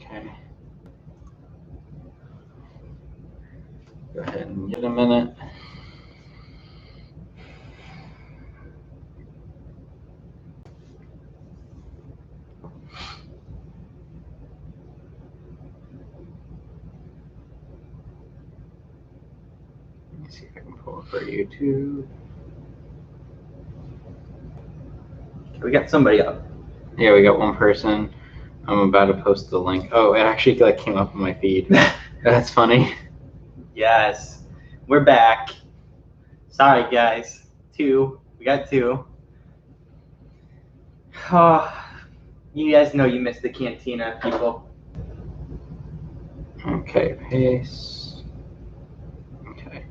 Okay. Go ahead and get a minute. Let me see if I can pull it for YouTube. We got somebody up. Yeah, we got one person. I'm about to post the link. Oh, it actually came up on my feed. That's funny. Yes, we're back. Sorry, guys. We got two. Oh, you guys know you missed the cantina, people. Okay, paste. Okay.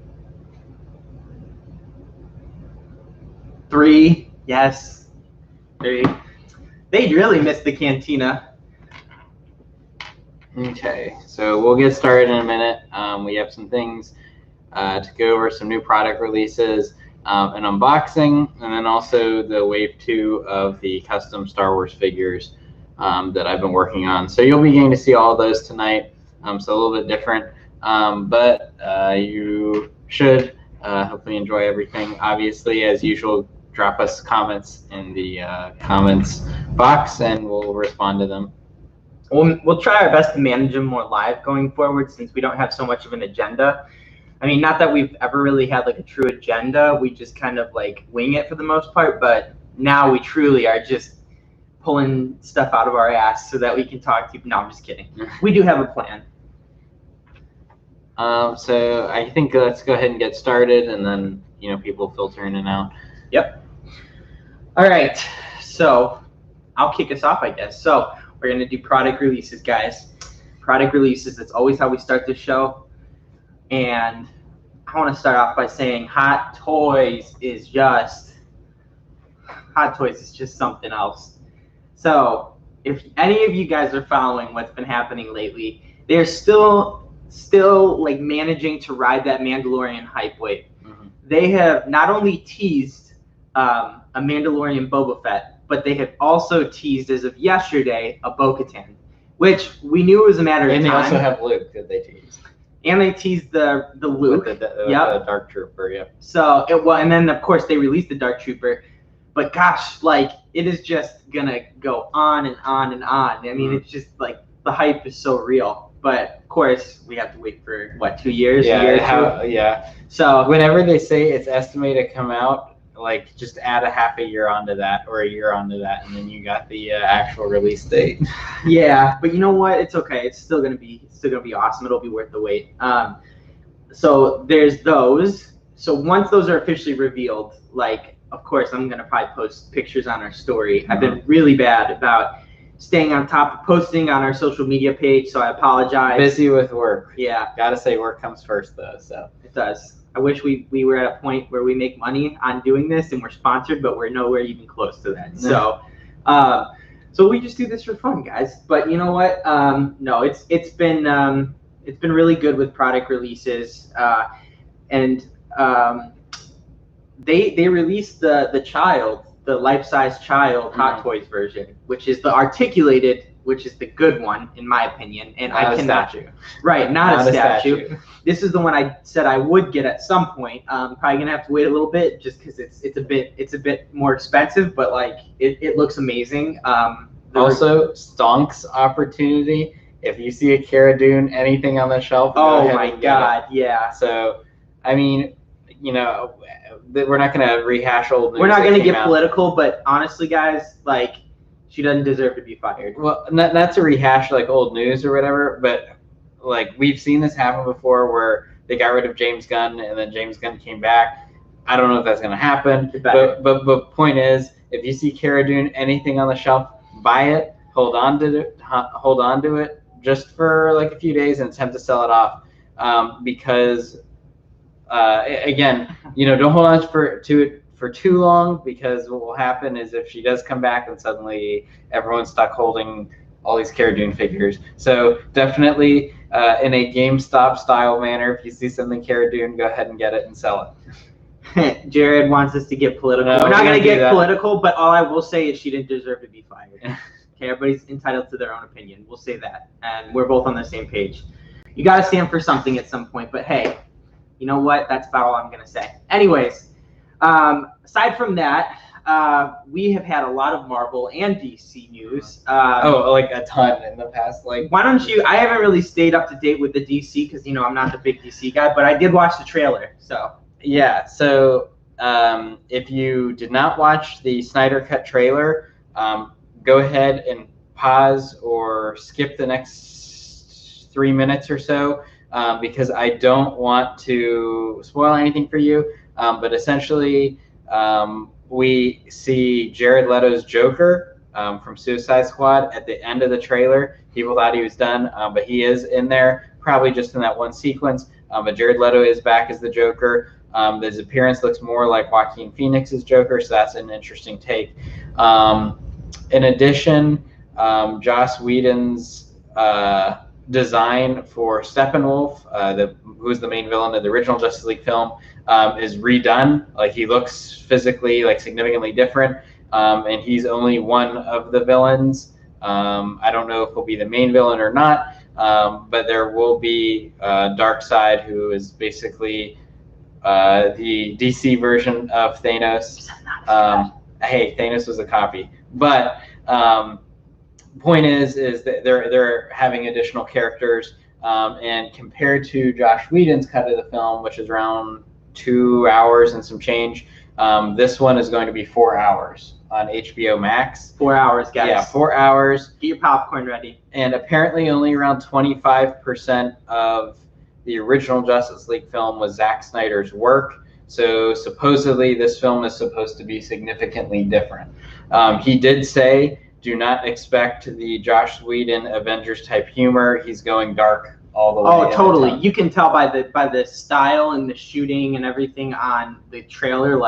3, yes. 3. They really missed the cantina. Okay, so we'll get started in a minute. We have some things to go over, some new product releases, an unboxing, and then also the wave 2 of the custom Star Wars figures that I've been working on. So you'll be getting to see all of those tonight. So a little bit different, but you should hopefully enjoy everything. Obviously, as usual, drop us comments in the comments box, and we'll respond to them. We'll try our best to manage them more live going forward, since we don't have so much of an agenda. I mean, not that we've ever really had like a true agenda. We just kind of like wing it for the most part, but now we truly are just pulling stuff out of our ass so that we can talk to you. No, I'm just kidding. We do have a plan. So I think let's go ahead and get started, and then people filter in and out. Yep. All right. So I'll kick us off, I guess. So we're gonna do product releases, guys. Product releases. That's always how we start the show. And I want to start off by saying Hot Toys is just something else. So if any of you guys are following what's been happening lately, they're still like managing to ride that Mandalorian hype wave. Mm-hmm. They have not only teased a Mandalorian Boba Fett, but they have also teased, as of yesterday, a Bo-Katan, which we knew it was a matter of time. And they also have Luke that they teased. And they teased the Luke. With the Dark Trooper, yeah. So and then of course they released the Dark Trooper, but gosh, like it is just gonna go on and on and on. I mean, It's just like the hype is so real. But of course, we have to wait for 2 years? Yeah, yeah. So whenever they say it's estimated to come out, like just add a half a year onto that or a year onto that, and then you got the actual release date. Yeah, but you know what? It's okay. It's still gonna be awesome. It'll be worth the wait. So there's those. So once those are officially revealed, like of course I'm gonna probably post pictures on our story. Mm-hmm. I've been really bad about staying on top of posting on our social media page, so I apologize. Busy with work. Yeah. Gotta say work comes first though. So it does. I wish we were at a point where we make money on doing this and we're sponsored, but we're nowhere even close to that. So, so we just do this for fun, guys. But you know what? No, it's been really good with product releases, and they released the life-size child Hot Toys version, which is the articulated, which is the good one in my opinion. And not I cannot. Statue. Right, not a statue. This is the one I said I would get at some point. Probably gonna have to wait a little bit just because it's a bit more expensive, but like it looks amazing. Also, Stonk's opportunity. If you see a Cara Dune, anything on the shelf, oh my God, yeah. So, I mean, we're not gonna rehash old news. We're not gonna get political, but honestly, guys, like she doesn't deserve to be fired. Well, not to rehash like old news or whatever, but like we've seen this happen before where they got rid of James Gunn and then James Gunn came back. I don't know if that's gonna happen, but point is, if you see Cara Dune, anything on the shelf, buy it, hold on to it just for like a few days and attempt to sell it off, because again, don't hold on to it for too long, because what will happen is if she does come back, then suddenly everyone's stuck holding all these Cara Dune figures. So definitely in a GameStop style manner, if you see something Cara Dune, go ahead and get it and sell it. Jared wants us to get political. No, we're not going to get political, but all I will say is she didn't deserve to be fired. Okay, everybody's entitled to their own opinion. We'll say that, and we're both on the same page. You got to stand for something at some point, but hey, you know what? That's about all I'm gonna say. Anyways, aside from that, we have had a lot of Marvel and DC news. Like a ton in the past. Like, why don't you? I haven't really stayed up to date with the DC because I'm not the big DC guy, but I did watch the trailer. So yeah. So if you did not watch the Snyder Cut trailer, go ahead and pause or skip the next 3 minutes or so, because I don't want to spoil anything for you. But essentially, we see Jared Leto's Joker from Suicide Squad at the end of the trailer. People thought he was done, but he is in there, probably just in that one sequence. But Jared Leto is back as the Joker. His appearance looks more like Joaquin Phoenix's Joker, so that's an interesting take. In addition, Joss Whedon's design for Steppenwolf, who's the main villain of the original Justice League film, is redone. Like, he looks physically significantly different, and he's only one of the villains. I don't know if he'll be the main villain or not, but there will be Darkseid, who is basically the DC version of Thanos. Hey, Thanos was a copy, but point is that they're having additional characters, and compared to Joss Whedon's cut of the film, which is around 2 hours and some change, this one is going to be 4 hours on HBO Max. 4 hours, guys. Yeah, 4 hours. Get your popcorn ready. And apparently only around 25% of the original Justice League film was Zack Snyder's work. So supposedly this film is supposed to be significantly different. He did say, do not expect the Joss Whedon Avengers type humor. He's going dark all the way. Oh, totally. You can tell by the style and the shooting and everything on the trailer.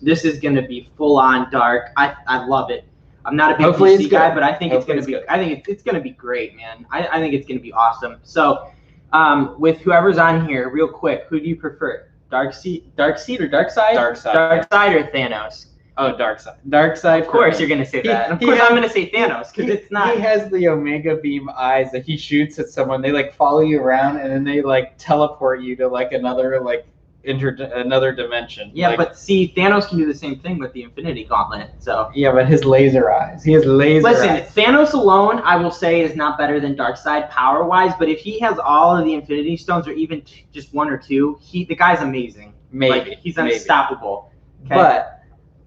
This is going to be full on dark. I love it. I'm not a big DC guy, but I think it's going to be. I think it's going to be great, man. I think it's going to be awesome. So, with whoever's on here, real quick, who do you prefer? Darkseid or Darkseid? Darkseid or Thanos? Oh, Darkseid. Darkseid. Of course you're going to say that. Of course I'm going to say Thanos, because it's not. He has the Omega Beam eyes that he shoots at someone. They follow you around, and then they teleport you to another dimension. Yeah, but see, Thanos can do the same thing with the Infinity Gauntlet. So. Yeah, but his laser eyes. He has laser eyes. Listen, Thanos alone, I will say, is not better than Darkseid power-wise. But if he has all of the Infinity Stones, or even just one or two, the guy's amazing. Maybe he's unstoppable. Okay? But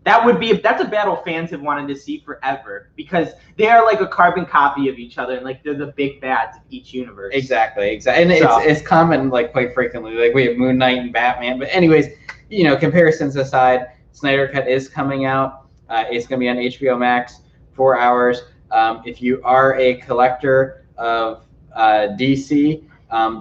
that's a battle fans have wanted to see forever, because they are like a carbon copy of each other, and they're the big bads of each universe. Exactly. And it's common, quite frequently. We have Moon Knight and Batman. But anyways, comparisons aside, Snyder Cut is coming out. It's going to be on HBO Max, 4 hours. If you are a collector of DC,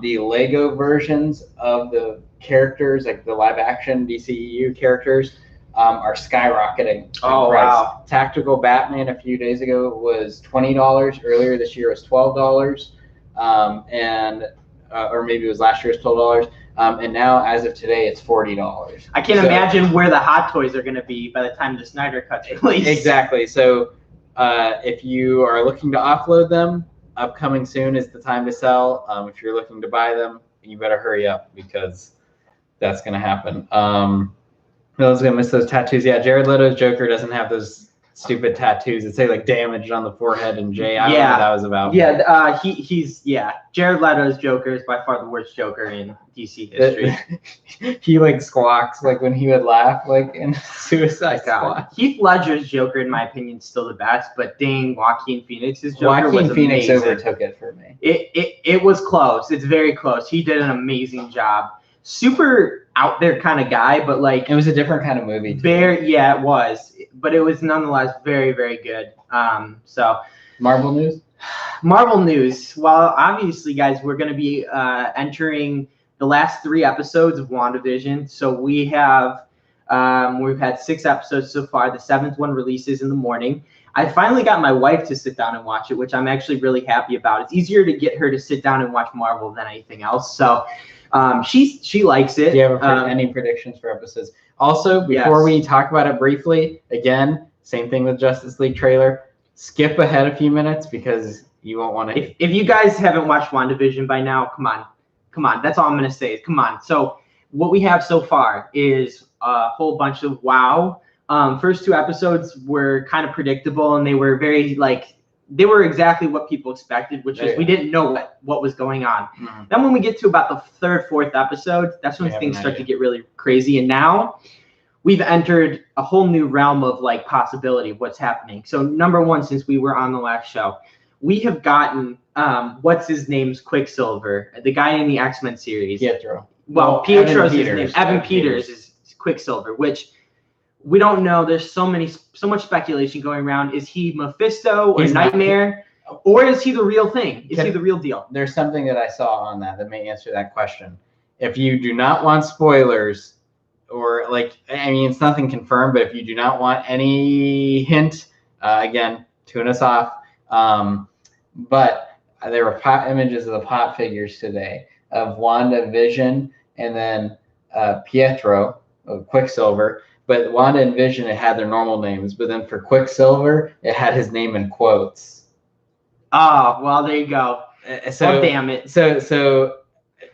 the Lego versions of the characters, the live action DCEU characters, are skyrocketing. Oh, wow. Tactical Batman a few days ago was $20. Earlier this year was $12. Or maybe it was last year was $12. And now, as of today, it's $40. I can't imagine where the Hot Toys are going to be by the time the Snyder Cut's released. Exactly. So if you are looking to offload them, upcoming soon is the time to sell. If you're looking to buy them, you better hurry up, because that's going to happen. I was gonna miss those tattoos. Yeah, Jared Leto's Joker doesn't have those stupid tattoos that say damaged on the forehead and J. I don't know what that was about. Yeah, he's Jared Leto's Joker is by far the worst Joker in DC history. He squawks when he would laugh in Suicide Squad. Heath Ledger's Joker, in my opinion, is still the best, but dang, Joaquin Phoenix's Joker was Phoenix amazing. Overtook it for me. It was close. It's very close. He did an amazing job. Super out there kind of guy, but it was a different kind of movie too. It was, but it was nonetheless very, very good. So Marvel news. Well, obviously, guys, we're going to be entering the last 3 episodes of WandaVision. So we've had 6 episodes so far. The 7th one releases in the morning. I finally got my wife to sit down and watch it, which I'm actually really happy about. It's easier to get her to sit down and watch Marvel than anything else. So. She likes it. Do you have any predictions for episodes? Also, before we talk about it briefly, again, same thing with Justice League trailer. skip ahead a few minutes because you won't want to. If you guys haven't watched WandaVision by now, come on. That's all I'm gonna say. Come on. So what we have so far is a whole bunch of wow. First 2 episodes were kind of predictable, and they were very they were exactly what people expected, which is we didn't know what was going on. Mm-hmm. Then when we get to about the 3rd, 4th episode, that's when things start to get really crazy. And now we've entered a whole new realm of possibility of what's happening. So number one, since we were on the last show, we have gotten what's his name's Quicksilver, the guy in the X-Men series. Pietro. Well, Pietro's his name. Evan Peters is Quicksilver, which we don't know. There's so much speculation going around. Is he Mephisto or Nightmare? Or is he the real thing? Is he the real deal? There's something that I saw on that may answer that question. If you do not want spoilers, or it's nothing confirmed, but if you do not want any hint, again, tune us off. But there were images of the pop figures today of Wanda, Vision, and then Pietro, Quicksilver. But Wanda and Vision, it had their normal names. But then for Quicksilver, it had his name in quotes. Oh, well, there you go. So damn it. So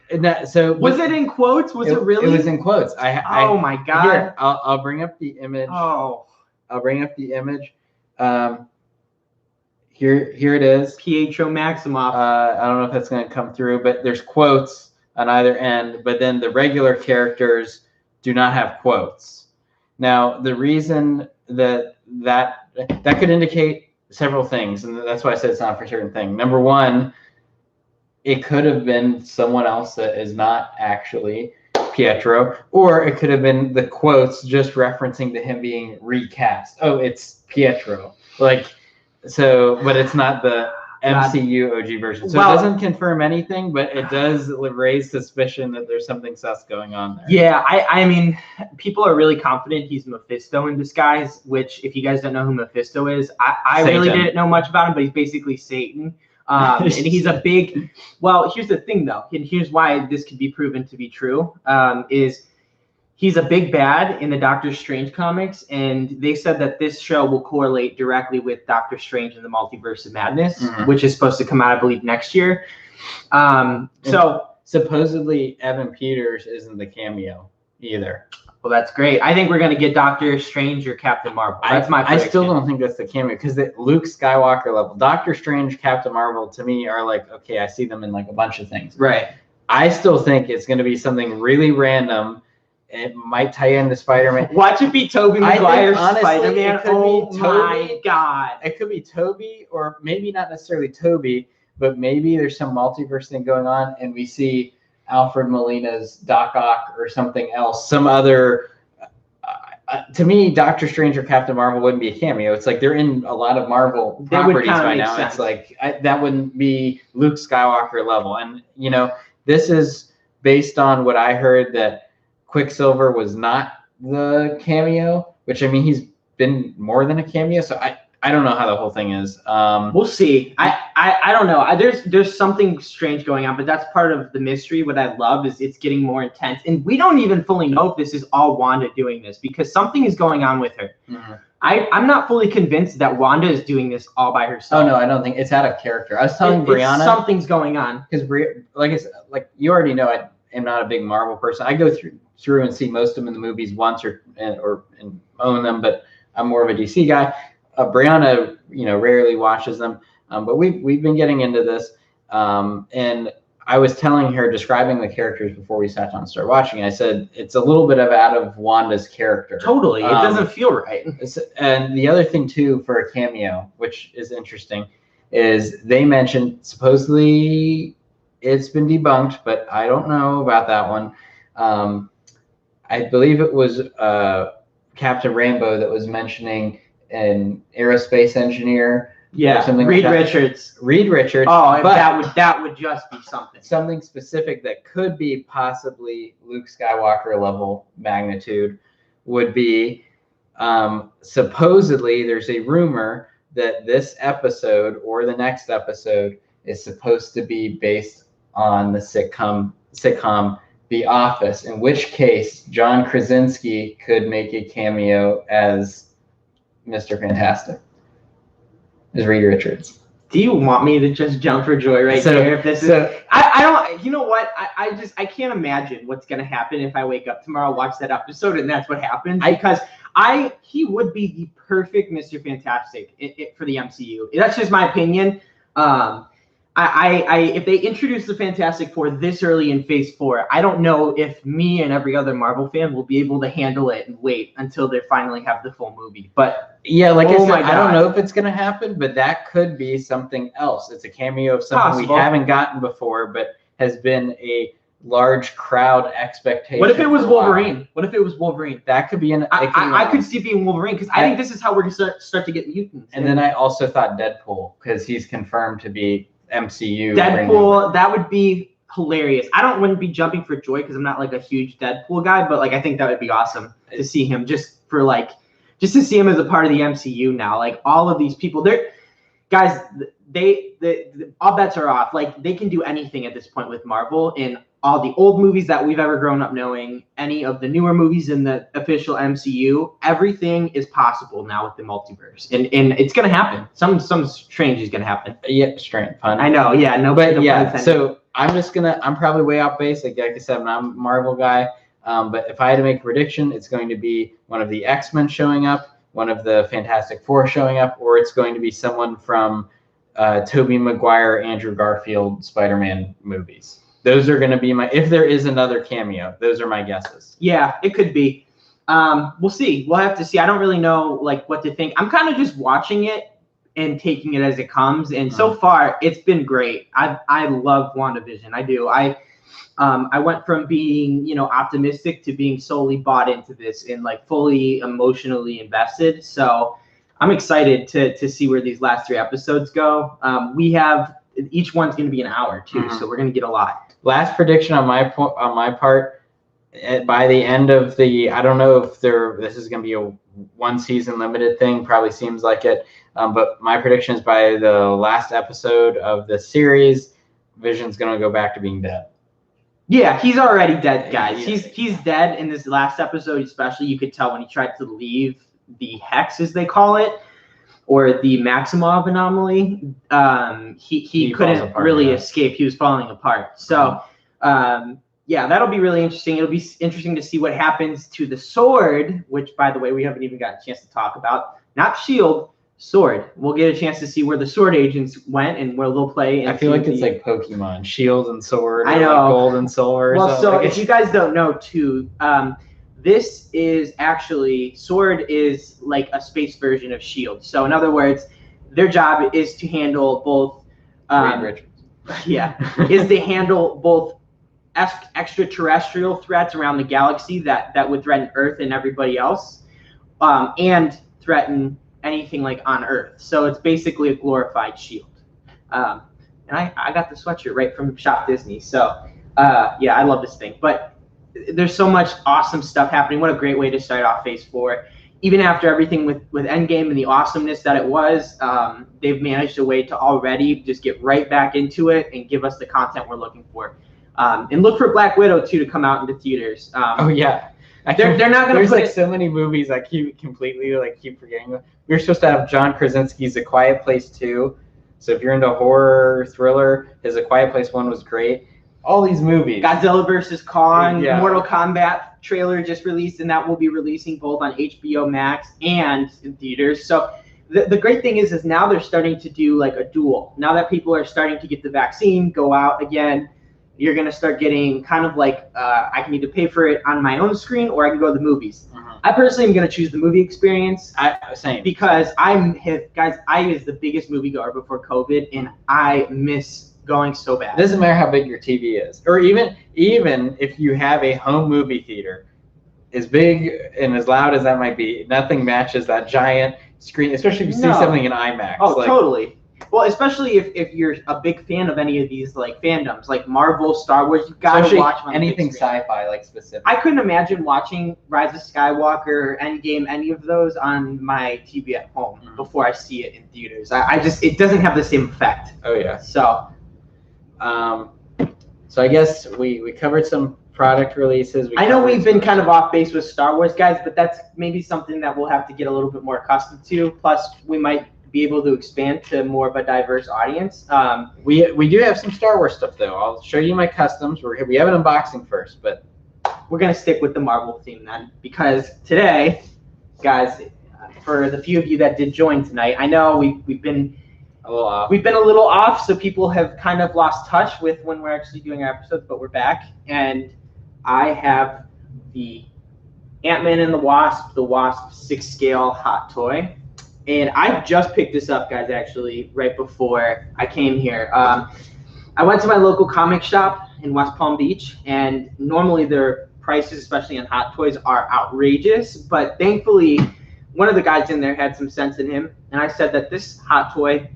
was it in quotes? Was it really? It was in quotes. Oh my God. Here, I'll bring up the image. Oh. I'll bring up the image. Here it is. Pietro Maximoff. I don't know if that's going to come through, but there's quotes on either end. But then the regular characters do not have quotes. Now, the reason that could indicate several things, and that's why I said it's not for a certain thing. Number one, it could have been someone else that is not actually Pietro, or it could have been the quotes just referencing to him being recast. Oh, it's Pietro. But it's not the MCU OG version. So it doesn't confirm anything, but it does raise suspicion that there's something sus going on there. Yeah, I mean, people are really confident he's Mephisto in disguise, which, if you guys don't know who Mephisto is, I really didn't know much about him, but he's basically Satan. And he's a big, here's the thing though, and here's why this could be proven to be true, is he's a big bad in the Doctor Strange comics, and they said that this show will correlate directly with Doctor Strange and the Multiverse of Madness, which is supposed to come out, I believe, next year. So supposedly Evan Peters isn't the cameo either. Well, that's great. I think we're going to get Doctor Strange or Captain Marvel. That's my prediction. I still don't think that's the cameo because Luke Skywalker level. Doctor Strange, Captain Marvel, to me, are okay, I see them in a bunch of things. Right. I still think it's going to be something really random. It might tie into Spider-Man. Watch it be Tobey Maguire's Spider-Man. Oh my God. It could be Tobey, or maybe not necessarily Tobey, but maybe there's some multiverse thing going on, and we see Alfred Molina's Doc Ock or something else, some other. To me, Doctor Strange or Captain Marvel wouldn't be a cameo. It's they're in a lot of Marvel properties by now. Sense. It's that wouldn't be Luke Skywalker level. And, this is based on what I heard, that Quicksilver was not the cameo, which, I mean, he's been more than a cameo. So I don't know how the whole thing is. We'll see. I don't know. There's something strange going on, but that's part of the mystery. What I love is it's getting more intense, and we don't even fully know if this is all Wanda doing this, because something is going on with her. Mm-hmm. I'm not fully convinced that Wanda is doing this all by herself. Oh no, I don't think it's out of character. I was telling Brianna something's going on, because like you already know, I am not a big Marvel person. I go through and see most of them in the movies once or own them, but I'm more of a DC guy. Brianna, rarely watches them, but we've been getting into this, and I was telling her, describing the characters before we sat down and started watching. I said it's a little bit out of Wanda's character. Totally, it doesn't feel right. And the other thing too, for a cameo, which is interesting, is they mentioned supposedly it's been debunked, but I don't know about that one. I believe it was Captain Rainbow that was mentioning an aerospace engineer. Yeah, Reed Richards. Reed Richards. Oh, that would just be something. Something specific that could be possibly Luke Skywalker level magnitude would be, supposedly there's a rumor that this episode or the next episode is supposed to be based on the sitcom The Office, in which case John Krasinski could make a cameo as Mr. Fantastic. is Reed Richards. Do you want me to just jump for joy here? If this is, I don't. You know what? I can't imagine what's gonna happen if I wake up tomorrow, watch that episode, and that's what happens. Because he would be the perfect Mr. Fantastic for the MCU. That's just my opinion. If they introduce the Fantastic Four this early in Phase 4, I don't know if me and every other Marvel fan will be able to handle it and wait until they finally have the full movie. But yeah, like I said, I don't know if it's going to happen, but that could be something else. It's a cameo of something we haven't gotten before, but has been a large crowd expectation. What if it was Wolverine? What if it was Wolverine? That could be I could see it being Wolverine, because I think this is how we're going to start to get mutants. And then I also thought Deadpool, because he's confirmed to be MCU. Deadpool, that would be hilarious. Wouldn't be jumping for joy because I'm not like a huge Deadpool guy, but like I think that would be awesome to see him just to see him as a part of the MCU now. Like all of these people, guys, all bets are off. Like they can do anything at this point with Marvel, in all the old movies that we've ever grown up knowing, any of the newer movies in the official MCU, everything is possible now with the multiverse, and it's gonna happen. Some strange is gonna happen. Yeah, strange pun. I know. Yeah, no, but yeah. So I'm probably way off base. Like I said, I'm not a Marvel guy. But if I had to make a prediction, it's going to be one of the X-Men showing up, one of the Fantastic Four showing up, or it's going to be someone from Tobey Maguire, Andrew Garfield, Spider-Man movies. Those are going to be if there is another cameo, those are my guesses. Yeah, it could be. We'll see. We'll have to see. I don't really know like what to think. I'm kind of just watching it and taking it as it comes. And so far, it's been great. I love WandaVision. I do. I went from being, optimistic to being solely bought into this and like fully emotionally invested. So I'm excited to see where these last 3 episodes go. Each one's going to be an hour too, so we're going to get a lot. Last prediction on my part, by the end of I don't know if this is going to be a 1-season limited thing. Probably seems like it. But my prediction is by the last episode of the series, Vision's going to go back to being dead. Yeah, he's already dead, guys. He's dead in this last episode, especially. You could tell when he tried to leave the Hex, as they call it, or the Maximov anomaly. He couldn't really escape. He was falling apart. So, yeah, that'll be really interesting. It'll be interesting to see what happens to the Sword, which, by the way, we haven't even got a chance to talk about. Not Shield. Sword. We'll get a chance to see where the Sword agents went and where they'll play. I feel like it's like Pokemon, Shield and Sword. I know. Like Gold and Silver. Well, so if you guys don't know too, this is actually, Sword is like a space version of Shield. So in other words, their job is to handle both. Is to handle both extraterrestrial threats around the galaxy that would threaten Earth and everybody else, and threaten anything like on Earth. So it's basically a glorified Shield. And I got the sweatshirt right from Shop Disney. So yeah, I love this thing. But there's so much awesome stuff happening. What a great way to start off Phase 4. Even after everything with Endgame and the awesomeness that it was, they've managed a way to already just get right back into it and give us the content we're looking for. And look for Black Widow too to come out into theaters. Oh yeah. They're not going to put so many movies I keep forgetting. We were supposed to have John Krasinski's A Quiet Place 2. So if you're into horror thriller, his A Quiet Place 1 was great. All these movies. Godzilla vs. Kong, Mortal Kombat trailer just released, and that will be releasing both on HBO Max and in theaters. So the great thing is now they're starting to do like a duel. Now that people are starting to get the vaccine, go out again, you're going to start getting kind of like, I can either pay for it on my own screen or I can go to the movies. I personally am going to choose the movie experience. Same. Because I was the biggest moviegoer before COVID, and I miss going so bad. It doesn't matter how big your TV is. Or even if you have a home movie theater, as big and as loud as that might be, nothing matches that giant screen, especially if you see something in IMAX. Oh, totally. Well, especially if you're a big fan of any of these like fandoms, like Marvel, Star Wars, you've got to watch them. Anything sci-fi, like specific. I couldn't imagine watching Rise of Skywalker, Endgame, any of those on my TV at home before I see it in theaters. It doesn't have the same effect. Oh yeah. So, so I guess we covered some product releases. I know we've been kind of off base with Star Wars, guys, but that's maybe something that we'll have to get a little bit more accustomed to. Plus, we might be able to expand to more of a diverse audience. We do have some Star Wars stuff though. I'll show you my customs. We have an unboxing first, but we're gonna stick with the Marvel theme then, because today, guys, for the few of you that did join tonight, I know we've been a little off. We've been a little off, so people have kind of lost touch with when we're actually doing our episodes, but we're back, and I have the Ant-Man and the Wasp 6-scale hot toy. And I just picked this up, guys, actually, right before I came here. I went to my local comic shop in West Palm Beach, and normally their prices, especially on hot toys, are outrageous. But thankfully, one of the guys in there had some sense in him, and I said that this hot toy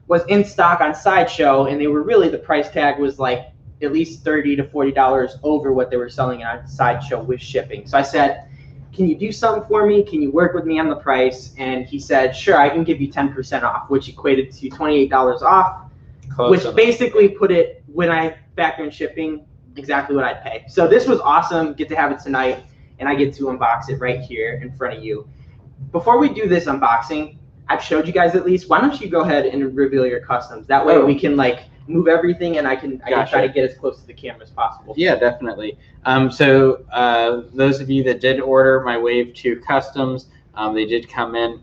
was in stock on Sideshow, and they were really, the price tag was like at least $30 to $40 over what they were selling on Sideshow with shipping. So I said, can you do something for me? Can you work with me on the price? And he said, sure, I can give you 10% off, which equated to $28 off, which basically put it, when I factor in shipping, exactly what I'd pay. So this was awesome. Get to have it tonight, and I get to unbox it right here in front of you. Before we do this unboxing, I've showed you guys at least. Why don't you go ahead and reveal your customs? That way we can like move everything, and I can try to get as close to the camera as possible. Yeah, definitely. So those of you that did order my Wave 2 customs, they did come in.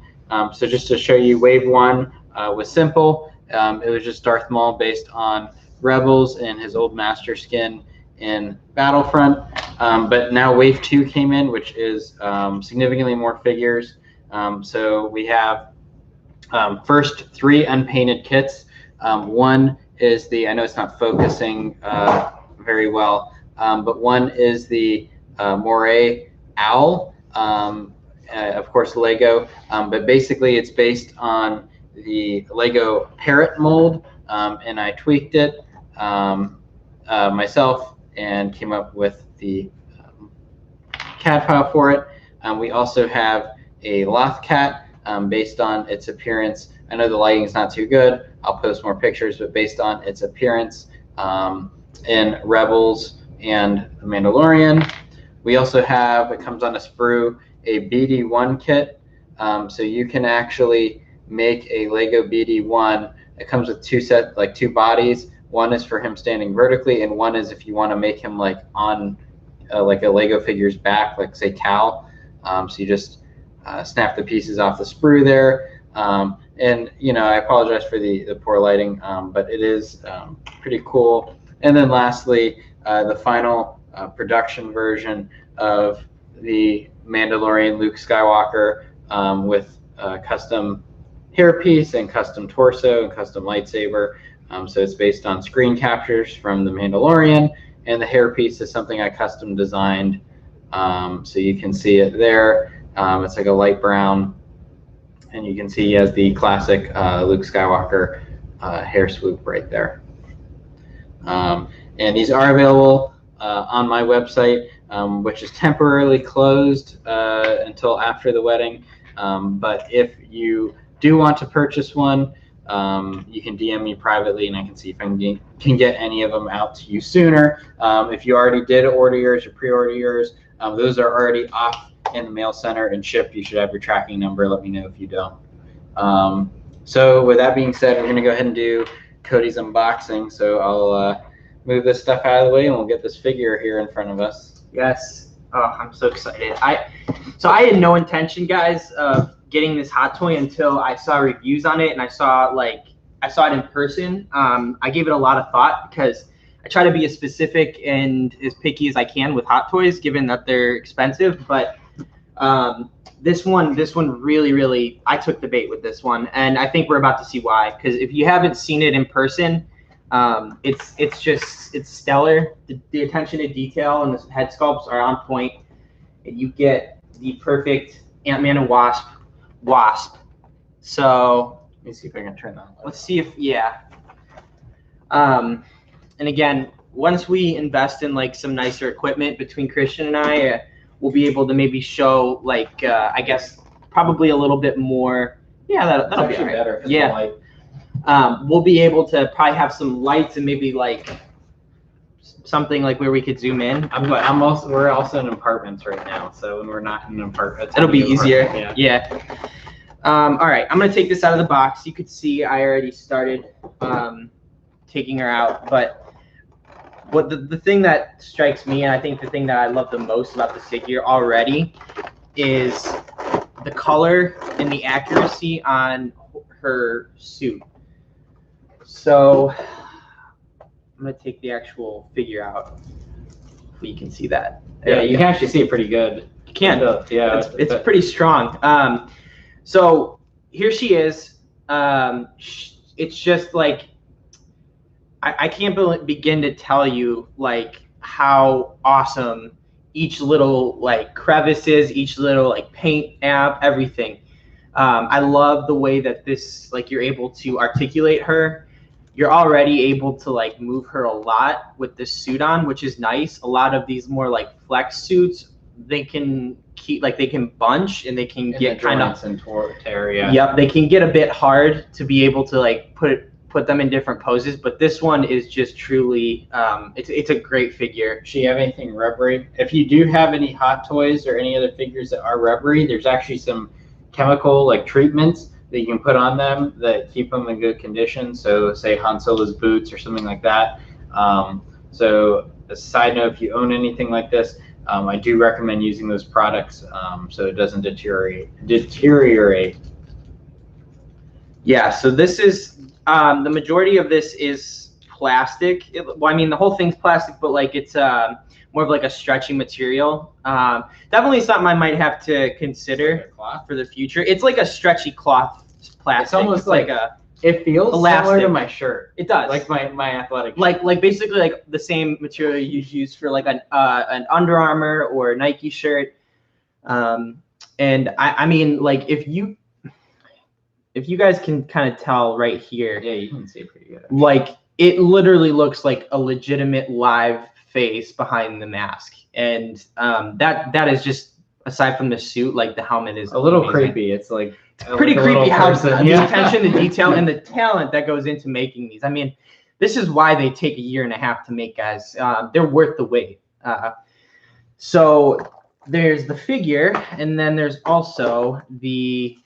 So just to show you, Wave 1 was simple. It was just Darth Maul based on Rebels and his old master skin in Battlefront. But now Wave 2 came in, which is significantly more figures. So we have first 3 unpainted kits. One is the, I know it's not focusing very well, but one is the Moray Owl, of course Lego, but basically it's based on the Lego Parrot mold, and I tweaked it myself and came up with the cat file for it. We also have a Loth cat, based on its appearance. I know the lighting's not too good. I'll post more pictures, but based on its appearance in Rebels and The Mandalorian. We also have, it comes on a sprue, a BD1 kit. So you can actually make a Lego BD1. It comes with two bodies. One is for him standing vertically, and one is if you want to make him like on like a Lego figure's back, like say Cal. So you just snap the pieces off the sprue there. And you know, I apologize for the poor lighting, but it is pretty cool. And then lastly, the final production version of the Mandalorian Luke Skywalker, with custom hairpiece and custom torso and custom lightsaber. So it's based on screen captures from the Mandalorian, and the hairpiece is something I custom designed. So you can see it there. It's like a light brown, and you can see he has the classic Luke Skywalker hair swoop right there. And these are available on my website, which is temporarily closed until after the wedding. But if you do want to purchase one, you can DM me privately, and I can see if I can get any of them out to you sooner. If you already did order yours or pre-order yours, those are already off in the mail center and shipped. You should have your tracking number. Let me know if you don't. So with that being said, we're going to go ahead and do Cody's unboxing. So I'll move this stuff out of the way, and we'll get this figure here in front of us. Yes. Oh, I'm so excited. So I had no intention, guys, of getting this hot toy until I saw reviews on it, and I saw it in person. I gave it a lot of thought because I try to be as specific and as picky as I can with hot toys, given that they're expensive. But this one really, I took the bait with this one, and I think we're about to see why. Because if you haven't seen it in person, it's stellar. The attention to detail and the head sculpts are on point, and you get the perfect Ant-Man and Wasp. So let me see if I can turn that on. Let's see if and again, once we invest in like some nicer equipment between Christian and I, we'll be able to maybe show like I guess probably a little bit more. Yeah, that'll be all right. Better. Yeah. We'll be able to probably have some lights and maybe like something like where we could zoom in. We're also in apartments right now, so when we're not in an apartment, it'll be easier. Yeah. All right, I'm gonna take this out of the box. You could see I already started taking her out, but what the thing that strikes me, and I think the thing that I love the most about the figure already, is the color and the accuracy on her suit. So I'm gonna take the actual figure out. Hopefully you can see that. Yeah, you can actually see it pretty good. You can. Yeah, it's pretty strong. So here she is. It's just like I can't begin to tell you like how awesome each little like crevice is, each little like paint app, everything. I love the way that this like you're able to articulate her. You're already able to like move her a lot with this suit on, which is nice. A lot of these more like flex suits, they can keep like they can bunch and they can get kind of tear, yeah. Yep, they can get a bit hard to be able to like put them in different poses, but this one is just truly it's a great figure. Does she have anything rubbery? If you do have any Hot Toys or any other figures that are rubbery, there's actually some chemical like treatments that you can put on them that keep them in good condition. So say Han Solo's boots or something like that. So a side note, if you own anything like this, I do recommend using those products so it doesn't deteriorate. Yeah, so this is the majority of this is plastic. Well, I mean, the whole thing's plastic, but like it's more of like a stretchy material. Definitely something I might have to consider for the future. It's like a stretchy cloth plastic. It's almost like a. It feels elastic. Similar to my shirt. It does. Like my athletic. Like basically like the same material you use for like an Under Armour or a Nike shirt. And I mean like if you guys can kind of tell right here. Yeah, you can see it pretty good. Like it literally looks like a legitimate live face behind the mask, and that is just aside from the suit, like the helmet is a little amazing. creepy. It's like pretty creepy how the attention to detail and the talent that goes into making these. I mean, this is why they take a year and a half to make, guys. They're worth the wait. So there's the figure, and then there's also the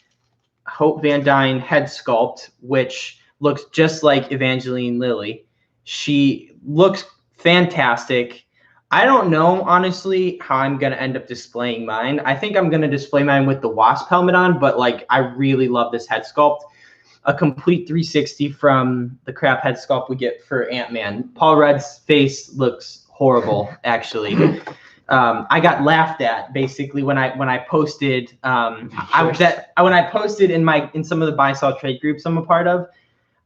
Hope Van Dyne head sculpt, which looks just like Evangeline Lilly. She looks fantastic. I don't know, honestly, how I'm going to end up displaying mine. I think I'm going to display mine with the Wasp helmet on, but like I really love this head sculpt. A complete 360 from the crap head sculpt we get for Ant-Man. Paul Rudd's face looks horrible, actually. I got laughed at basically when I posted when I posted in some of the buy sell trade groups I'm a part of.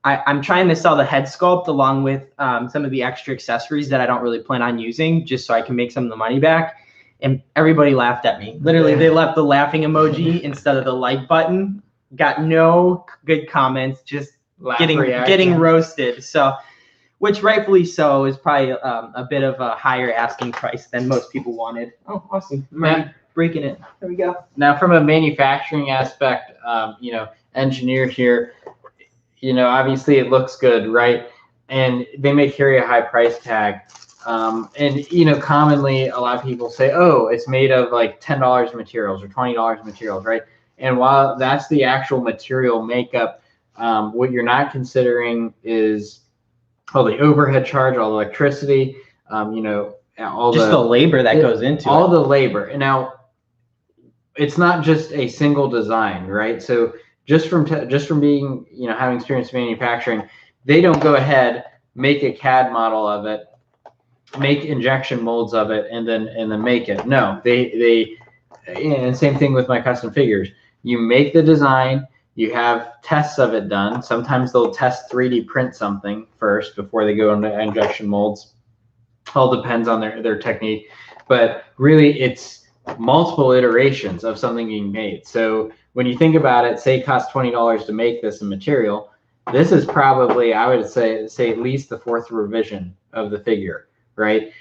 I'm trying to sell the head sculpt along with some of the extra accessories that I don't really plan on using, just so I can make some of the money back. And everybody laughed at me. Literally, they left the laughing emoji instead of the like button. Got no good comments, just getting roasted. So, which rightfully so is probably a bit of a higher asking price than most people wanted. Oh, awesome! Breaking it. There we go. Now, from a manufacturing aspect, engineer here. Obviously it looks good, right? And they may carry a high price tag. And commonly a lot of people say, oh, it's made of like $10 materials or $20 materials, right? And while that's the actual material makeup, what you're not considering is all the overhead charge, all the electricity, all just the labor that goes into all the labor. And now it's not just a single design, right? So just from being, having experience in manufacturing, they don't go ahead, make a CAD model of it, make injection molds of it, and then make it. No, they and same thing with my custom figures. You make the design, you have tests of it done. Sometimes they'll test 3D print something first before they go into injection molds. All depends on their technique, but really it's multiple iterations of something being made. So when you think about it, say it costs $20 to make this material, this is probably, I would say at least the 4th revision of the figure, right?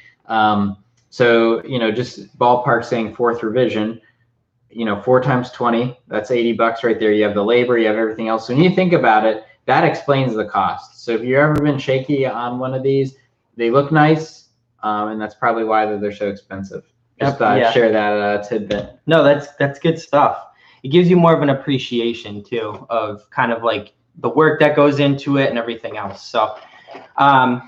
So, just ballpark saying 4th revision, 4 times 20, that's $80 right there. You have the labor, you have everything else. So when you think about it, that explains the cost. So if you've ever been shaky on one of these, they look nice, and that's probably why they're so expensive. Just share that tidbit. No, that's good stuff. it gives you more of an appreciation too of kind of like the work that goes into it and everything else. So I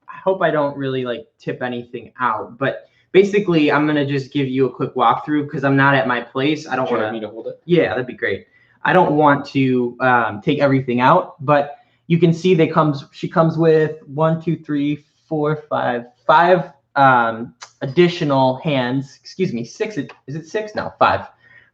hope I don't really like tip anything out, but basically I'm gonna just give you a quick walkthrough because I'm not at my place. I don't want me to hold it. Yeah, that'd be great. I don't want to take everything out, but you can see she comes with 1, 2, 3, 4, 5 additional hands. Excuse me, 6. Is it 6? No, 5.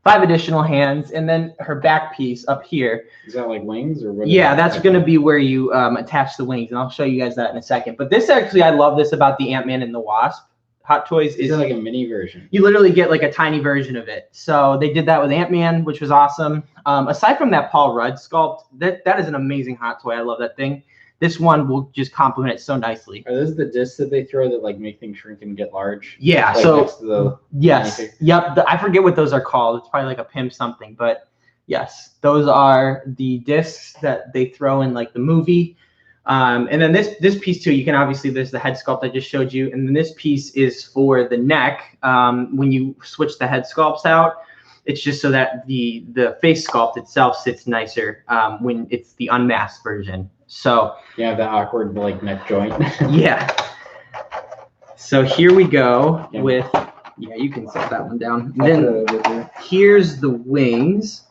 5 additional hands, and then her back piece up here. Is that like wings or what? Yeah, that's going to be where you attach the wings, and I'll show you guys that in a second. But this actually, I love this about the Ant-Man and the Wasp Hot Toys. Is it like a mini version? You literally get like a tiny version of it. So they did that with Ant-Man, which was awesome. Aside from that Paul Rudd sculpt, that is an amazing hot toy. I love that thing. This one will just complement it so nicely. Are those the discs that they throw that like make things shrink and get large? Yeah. Like so next to the yes, yep. I forget what those are called. It's probably like a pimp something, but yes, those are the discs that they throw in like the movie. And then this piece too, you can obviously, there's the head sculpt I just showed you, and then this piece is for the neck. When you switch the head sculpts out, it's just so that the face sculpt itself sits nicer when it's the unmasked version. So yeah, the awkward like neck joint. Yeah. So here we go with, yeah, you can set that one down. And then here's the wings,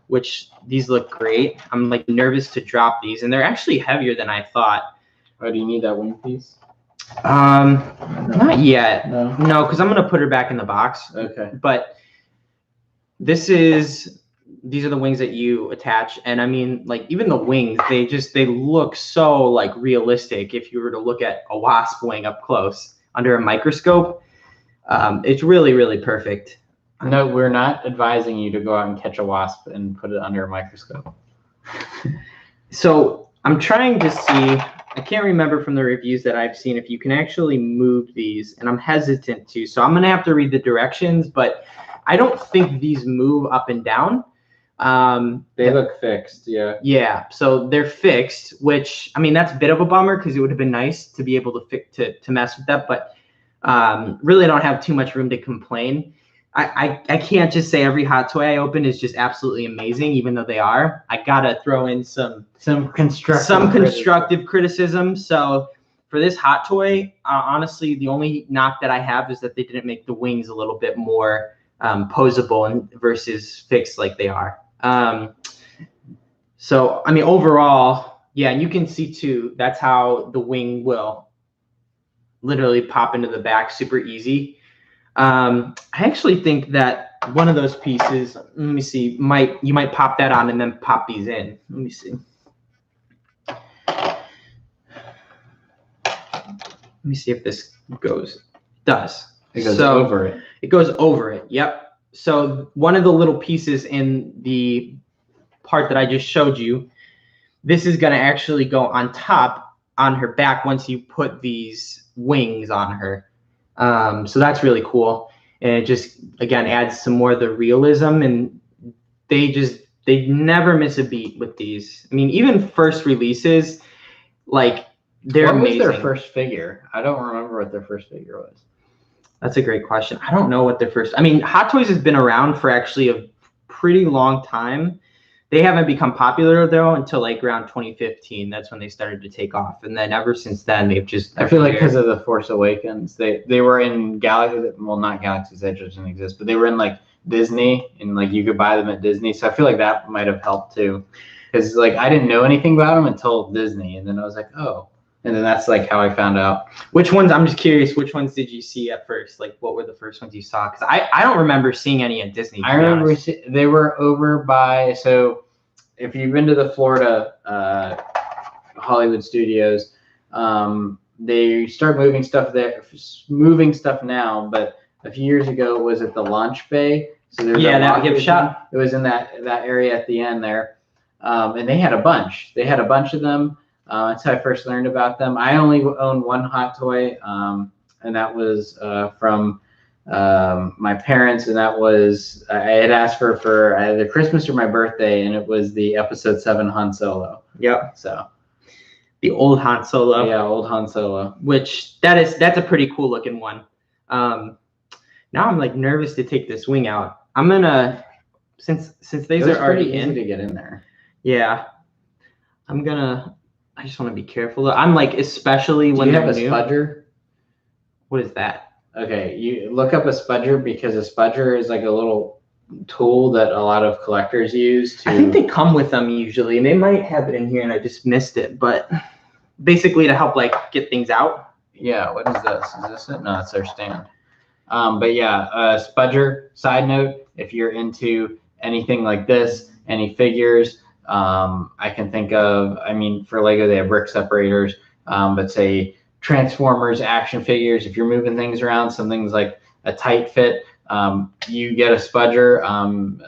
which these look great. I'm like nervous to drop these, and they're actually heavier than I thought. Oh, do you need that wing piece? Not yet. No, because I'm gonna put her back in the box. Okay. But these are the wings that you attach, and I mean, like even the wings, they look so like realistic. If you were to look at a wasp wing up close under a microscope, it's really, really perfect. No, we're not advising you to go out and catch a wasp and put it under a microscope. So I'm trying to see, I can't remember from the reviews that I've seen if you can actually move these, and I'm hesitant to. So I'm going to have to read the directions, but I don't think these move up and down. They look fixed, yeah. Yeah, so they're fixed, which, I mean, that's a bit of a bummer because it would have been nice to be able to mess with that, but really don't have too much room to complain. I can't just say every hot toy I open is just absolutely amazing, even though they are. I gotta throw in some constructive criticism. So for this hot toy, honestly, the only knock that I have is that they didn't make the wings a little bit more posable and versus fixed like they are. So I mean, overall, yeah, and you can see too, that's how the wing will literally pop into the back super easy. I actually think that one of those pieces, let me see, you might pop that on and then pop these in. Let me see. Let me see if this goes. It does. It goes over it. It goes over it. Yep. So one of the little pieces in the part that I just showed you, this is going to actually go on top on her back once you put these wings on her. So that's really cool, and it just again adds some more of the realism, and they never miss a beat with these. I mean, even first releases, like they're amazing. What was their first figure? I don't remember what their first figure was. That's a great question. I don't know what their first. I mean, Hot Toys has been around for actually a pretty long time. They haven't become popular though until like around 2015. That's when they started to take off, and then ever since then they've just. I feel like because of the Force Awakens, they were in Galaxy. Well, not Galaxy's Edge doesn't exist, but they were in like Disney, and like you could buy them at Disney. So I feel like that might have helped too, because like I didn't know anything about them until Disney, and then I was like, oh, and then that's like how I found out. Which ones? I'm just curious. Which ones did you see at first? Like, what were the first ones you saw? Because I don't remember seeing any at Disney. I remember they were over by so. If you've been to the Florida Hollywood studios, they start moving stuff now. But a few years ago, it was at the launch bay. So there's that gift shop. It was in that area at the end there, and they had a bunch. They had a bunch of them. That's how I first learned about them. I only owned one hot toy, and that was from my parents, and that was I had asked for either Christmas or my birthday, and it was the Episode 7 Han Solo. Yep. So the old Han Solo. Yeah, old Han Solo. Which that's a pretty cool looking one. Now I'm like nervous to take this wing out. I'm gonna since these are already easy to get in there. Yeah, I just want to be careful. I'm like, especially when you have they're a spudger? What is that? Okay, you look up a spudger, because a spudger is like a little tool that a lot of collectors use to... I think they come with them usually, and they might have it in here and I just missed it, but basically to help like get things out. Yeah, what is this? Is this it? No, it's their stand. But yeah, spudger, side note, if you're into anything like this, any figures, I can think of, I mean, for Lego, they have brick separators, but say Transformers action figures, if you're moving things around, something's like a tight fit, you get a spudger,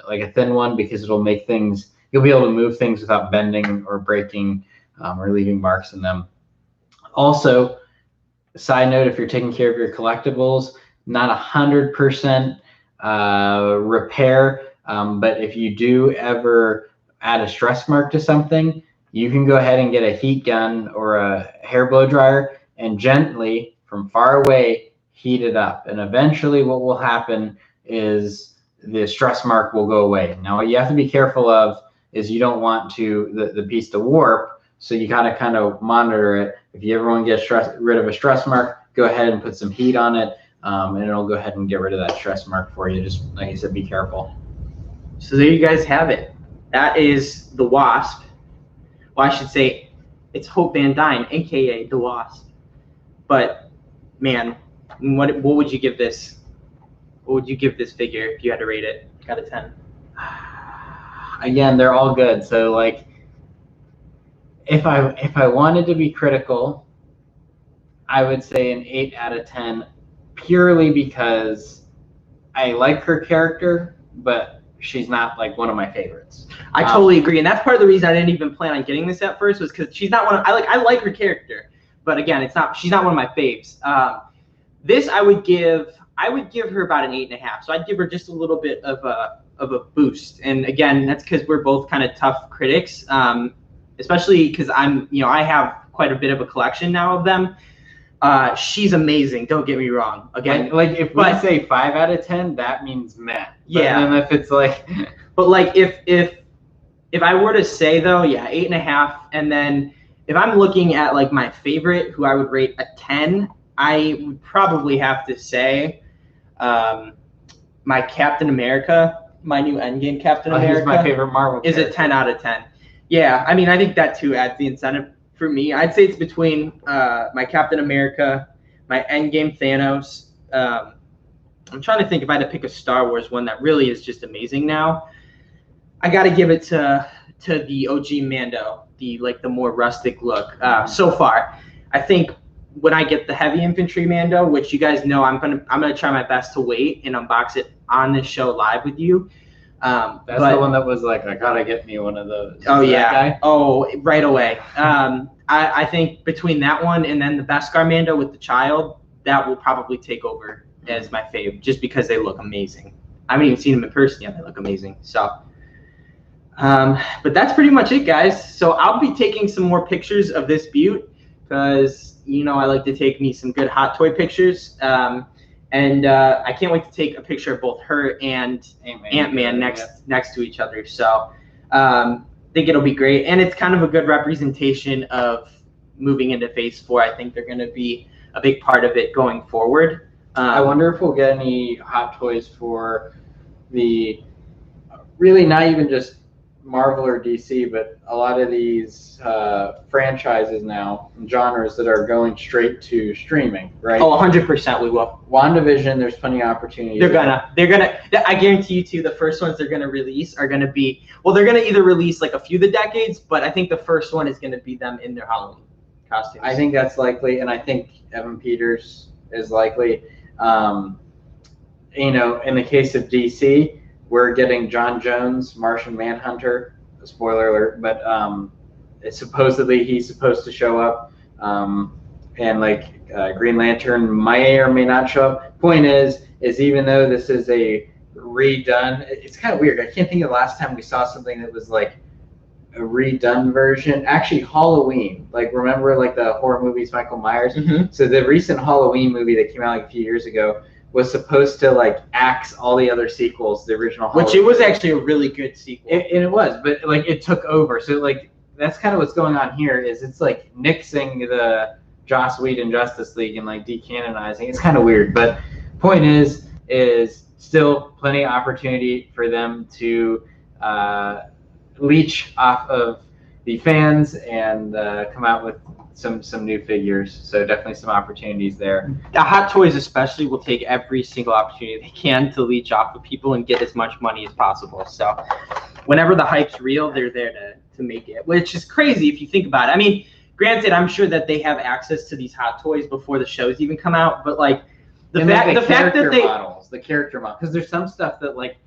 like a thin one, because it'll make things, you'll be able to move things without bending or breaking or leaving marks in them. Also, side note, if you're taking care of your collectibles, not 100% repair, but if you do ever add a stress mark to something, you can go ahead and get a heat gun or a hair blow dryer and gently, from far away, heat it up. And eventually what will happen is the stress mark will go away. Now, what you have to be careful of is you don't want the piece to warp, so you gotta kind of monitor it. If you ever want to get rid of a stress mark, go ahead and put some heat on it, and it'll go ahead and get rid of that stress mark for you. Just like I said, be careful. So there you guys have it. That is the Wasp. Well, I should say it's Hope Van Dyne, aka the Wasp. But man, what would you give this? What would you give this figure if you had to rate it out of 10? Again, they're all good. So like, if I wanted to be critical, I would say an 8 out of 10, purely because I like her character, but she's not like one of my favorites. I totally agree, and that's part of the reason I didn't even plan on getting this at first, was because she's not one of, I like her character, but again, she's not one of my faves. This I would give her about an 8.5. So I'd give her just a little bit of a boost. And again, that's because we're both kind of tough critics, especially because I have quite a bit of a collection now of them. She's amazing. Don't get me wrong. Again, like if we say 5 out of 10, that means meh. Yeah. And then if it's like, but like if I were to say though, yeah, 8.5. And then if I'm looking at like my favorite, who I would rate a 10, I would probably have to say my Captain America, my new Endgame Captain America. He's my favorite Marvel character. Is a 10 out of 10. Yeah, I mean, I think that too adds the incentive for me. I'd say it's between my Captain America, my Endgame Thanos. I'm trying to think if I had to pick a Star Wars one that really is just amazing now. I got to give it to the OG Mando, the more rustic look so far. I think when I get the heavy infantry Mando, which you guys know, I'm gonna try my best to wait and unbox it on this show live with you. That's the one that was like, I gotta get me one of those. Oh yeah. Oh, right away. I think between that one and then the Beskar Mando with the child, that will probably take over as my fave, just because they look amazing. I haven't even seen them in person yet. They look amazing. So, but that's pretty much it, guys. So I'll be taking some more pictures of this beaut, because I like to take me some good hot toy pictures. And I can't wait to take a picture of both her and Ant-Man next to each other. So I think it'll be great. And it's kind of a good representation of moving into Phase 4. I think they're going to be a big part of it going forward. I wonder if we'll get any hot toys for the, really not even just Marvel or DC, but a lot of these franchises now, genres that are going straight to streaming, right? Oh, 100% we will. WandaVision, there's plenty of opportunities. They're gonna, I guarantee you too, the first ones they're gonna release are gonna be, well, they're gonna either release like a few of the decades, but I think the first one is gonna be them in their Halloween costumes. I think that's likely, and I think Evan Peters is likely. In the case of DC, we're getting John Jones, Martian Manhunter. Spoiler alert, but supposedly he's supposed to show up, and Green Lantern may or may not show up. Point is even though this is a redone, it's kind of weird. I can't think of the last time we saw something that was like a redone version. Actually, Halloween. Remember the horror movies, Michael Myers? Mm-hmm. So the recent Halloween movie that came out a few years ago was supposed to like axe all the other sequels, the original. Which it was actually a really good sequel. And it was, but like it took over. So like that's kind of what's going on here. Is it's like nixing the Joss Whedon Justice League and like decanonizing. It's kind of weird, but point is still plenty of opportunity for them to leech off of the fans and come out with some new figures. So definitely some opportunities there. The Hot Toys especially will take every single opportunity they can to leech off of people and get as much money as possible. So whenever the hype's real, they're there to make it, which is crazy if you think about it. I mean, granted, I'm sure that they have access to these Hot Toys before the shows even come out, but like the fact that they models, the character model, because there's some stuff that like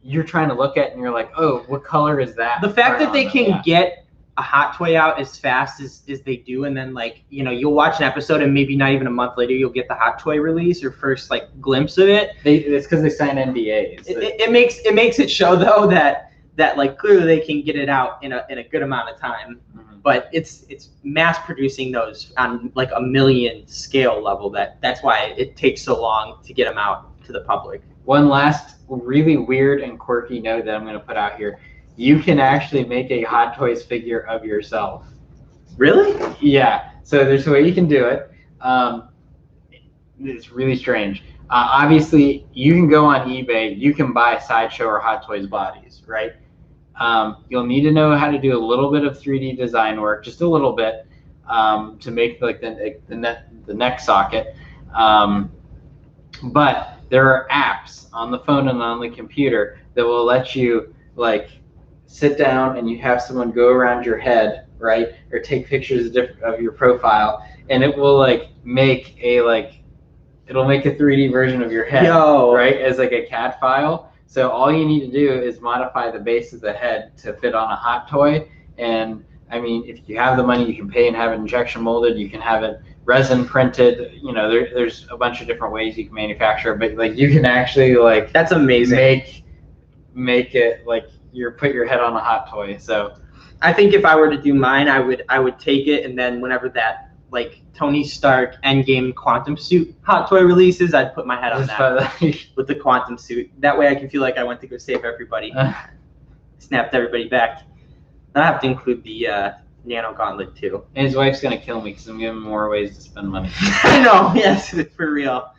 you're trying to look at and you're like, oh, what color is that? The fact that they can get a Hot Toy out as fast as they do, and then like, you know, you'll watch an episode and maybe not even a month later you'll get the Hot Toy release or first like glimpse of it. It's because they sign NDAs. It makes it show though that like clearly they can get it out in a good amount of time. But it's mass producing those on like a million scale level. That's why it takes so long to get them out to the public. One last really weird and quirky note that I'm going to put out here: you can actually make a Hot Toys figure of yourself. Really? Yeah. So there's a way you can do it. It's really strange. Obviously, you can go on eBay. You can buy Sideshow or Hot Toys bodies, right? You'll need to know how to do a little bit of 3D design work, just a little bit, to make like the neck socket. But there are apps on the phone and on the computer that will let you like sit down and you have someone go around your head, right, or take pictures of your profile, and it will like make it'll make a 3D version of your head, right, as like a CAD file. So all you need to do is modify the base of the head to fit on a Hot Toy. And I mean, if you have the money, you can pay and have it injection molded. You can have it resin printed. You know, there's a bunch of different ways you can manufacture it, but like you can actually like that's amazing. Make it like put your head on a Hot Toy. So I think if I were to do mine, I would take it, and then whenever that like Tony Stark Endgame quantum suit Hot Toy releases, I'd put my head on that with the quantum suit. That way I can feel like I went to go save everybody. Snapped everybody back. I have to include the Nano Gauntlet too. And his wife's going to kill me because I'm giving him more ways to spend money. I know, yes, for real.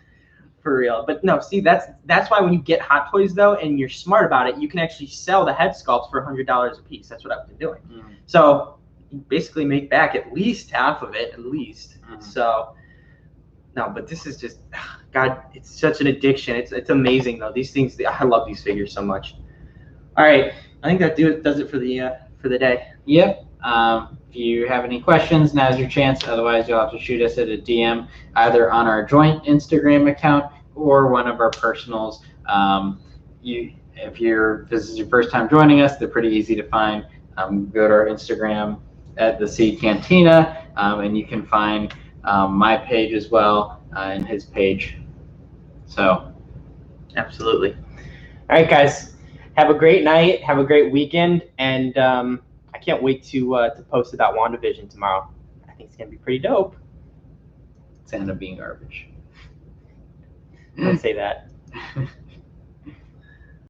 For real. But no, see, that's why when you get Hot Toys though, and you're smart about it, you can actually sell the head sculpts for $100 a piece. That's what I've been doing. So you basically make back at least half of it, at least. So no, but this is just, God, it's such an addiction. It's amazing though. These things, I love these figures so much. All right, I think that does it for the day. Yep. If you have any questions, now's your chance. Otherwise, you'll have to shoot us at a DM either on our joint Instagram account or one of our personals. If this is your first time joining us, they're pretty easy to find. Go to our Instagram at the Seed Cantina, and you can find my page as well and his page. So, absolutely. All right, guys. Have a great night. Have a great weekend, and I can't wait to post about WandaVision tomorrow. I think it's gonna be pretty dope. It's gonna be garbage. Don't say that.